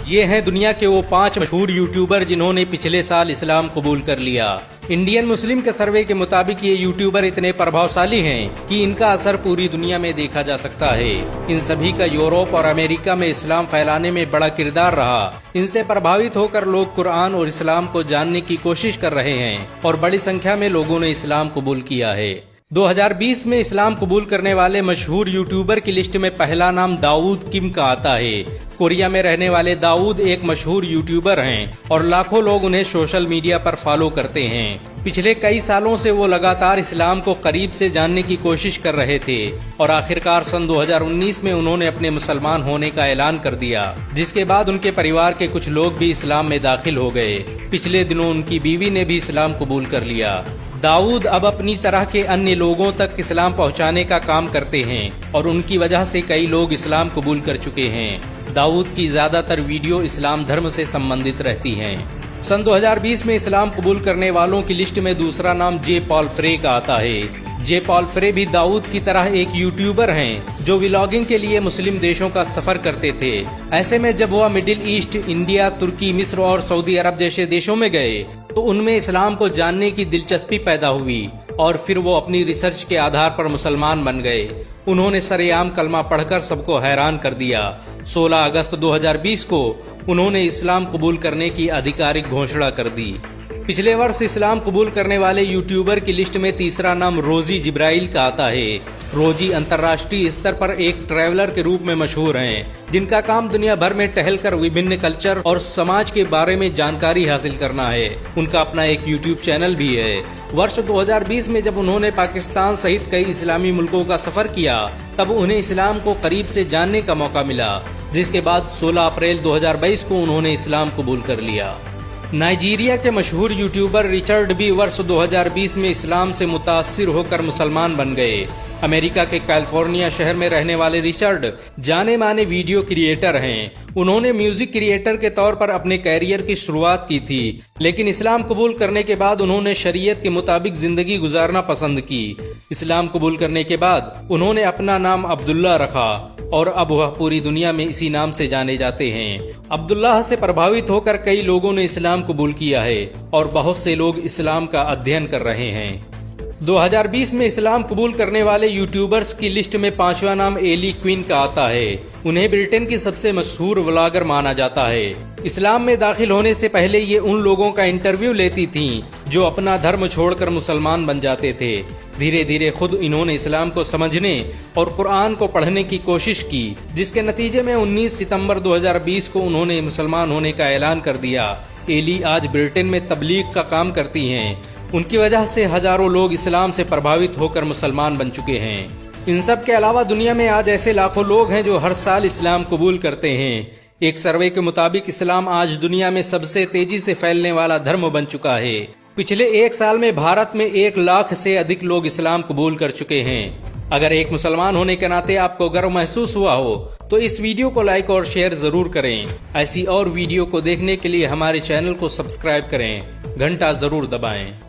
ये हैं दुनिया के वो 5 मशहूर यूट्यूबर जिन्होंने पिछले साल इस्लाम कबूल कर लिया। इंडियन मुस्लिम के सर्वे के मुताबिक ये यूट्यूबर इतने प्रभावशाली हैं कि इनका असर पूरी दुनिया में देखा जा सकता है। इन सभी का यूरोप और अमेरिका में इस्लाम फैलाने में बड़ा किरदार रहा। इनसे प्रभावित होकर लोग कुरान और इस्लाम को जानने की कोशिश कर रहे हैं और बड़ी संख्या में लोगों ने इस्लाम कबूल किया है। 2020 में इस्लाम कबूल करने वाले मशहूर यूट्यूबर की लिस्ट में पहला नाम दाऊद किम का आता है। कोरिया में रहने वाले दाऊद एक मशहूर यूट्यूबर हैं और लाखों लोग उन्हें सोशल मीडिया पर फॉलो करते हैं। पिछले कई सालों से वो लगातार इस्लाम को करीब से जानने की कोशिश कर रहे थे और आखिरकार सन 2019 में उन्होंने अपने मुसलमान होने का ऐलान कर दिया, जिसके बाद उनके परिवार के कुछ लोग भी इस्लाम में दाखिल हो गए। पिछले दिनों उनकी बीवी ने भी इस्लाम कबूल कर लिया। दाऊद अब अपनी तरह के अन्य लोगों तक इस्लाम पहुंचाने का काम करते हैं और उनकी वजह से कई लोग इस्लाम कबूल कर चुके हैं। दाऊद की ज्यादातर वीडियो इस्लाम धर्म से संबंधित रहती हैं। सन 2020 में इस्लाम कबूल करने वालों की लिस्ट में दूसरा नाम जे पॉल फ्रे का आता है। जे पॉल फ्रे भी दाऊद की तरह एक यूट्यूबर हैं जो व्लॉगिंग के लिए मुस्लिम देशों का सफर करते थे। ऐसे में जब वह मिडिल ईस्ट, इंडिया, तुर्की, मिस्र और सऊदी अरब जैसे देशों में गए तो उनमें इस्लाम को जानने की दिलचस्पी पैदा हुई और फिर वो अपनी रिसर्च के आधार पर मुसलमान बन गए। उन्होंने सरेआम कलमा पढ़कर सबको हैरान कर दिया। 16 अगस्त 2020 को उन्होंने इस्लाम कबूल करने की आधिकारिक घोषणा कर दी। पिछले वर्ष इस्लाम कबूल करने वाले यूट्यूबर की लिस्ट में तीसरा नाम रोजी जिब्राइल का आता है। रोजी अंतर्राष्ट्रीय स्तर पर एक ट्रैवलर के रूप में मशहूर हैं, जिनका काम दुनिया भर में टहलकर विभिन्न कल्चर और समाज के बारे में जानकारी हासिल करना है। उनका अपना एक यूट्यूब चैनल भी है। वर्ष 2020 में जब उन्होंने पाकिस्तान सहित कई इस्लामी मुल्कों का सफर किया तब उन्हें इस्लाम को करीब से जानने का मौका मिला, जिसके बाद 16 अप्रैल 2022 को उन्होंने इस्लाम कबूल कर लिया। नाइजीरिया के मशहूर यूट्यूबर रिचर्ड भी वर्ष 2020 में इस्लाम से मुतासिर होकर मुसलमान बन गए। अमेरिका के कैलिफोर्निया शहर में रहने वाले रिचर्ड जाने माने वीडियो क्रिएटर हैं। उन्होंने म्यूजिक क्रिएटर के तौर पर अपने कैरियर की शुरुआत की थी, लेकिन इस्लाम कबूल करने के बाद उन्होंने शरीयत के मुताबिक जिंदगी गुजारना पसंद की। इस्लाम कबूल करने के बाद उन्होंने अपना नाम अब्दुल्ला रखा और अब वह पूरी दुनिया में इसी नाम से जाने जाते हैं। अब्दुल्लाह से प्रभावित होकर कई लोगों ने इस्लाम कबूल किया है और बहुत से लोग इस्लाम का अध्ययन कर रहे हैं। 2020 में इस्लाम कबूल करने वाले यूट्यूबर्स की लिस्ट में 5वां नाम एली क्वीन का आता है। उन्हें ब्रिटेन की सबसे मशहूर व्लॉगर माना जाता है। इस्लाम में दाखिल होने से पहले ये उन लोगों का इंटरव्यू लेती थीं जो अपना धर्म छोड़कर मुसलमान बन जाते थे। धीरे धीरे खुद इन्होंने इस्लाम को समझने और कुरान को पढ़ने की कोशिश की, जिसके नतीजे में 19 सितंबर 2020 को उन्होंने मुसलमान होने का ऐलान कर दिया। एली आज ब्रिटेन में तबलीग का काम करती हैं। उनकी वजह से हजारों लोग इस्लाम से प्रभावित होकर मुसलमान बन चुके हैं। इन सब के अलावा दुनिया में आज ऐसे लाखों लोग हैं जो हर साल इस्लाम कबूल करते हैं। एक सर्वे के मुताबिक इस्लाम आज दुनिया में सबसे तेजी से फैलने वाला धर्म बन चुका है। पिछले एक साल में भारत में 1 लाख से अधिक लोग इस्लाम कबूल कर चुके हैं। अगर एक मुसलमान होने के नाते आपको गर्व महसूस हुआ हो तो इस वीडियो को लाइक और शेयर जरूर करें। ऐसी और वीडियो को देखने के लिए हमारे चैनल को सब्सक्राइब करें, घंटा जरूर दबाएं।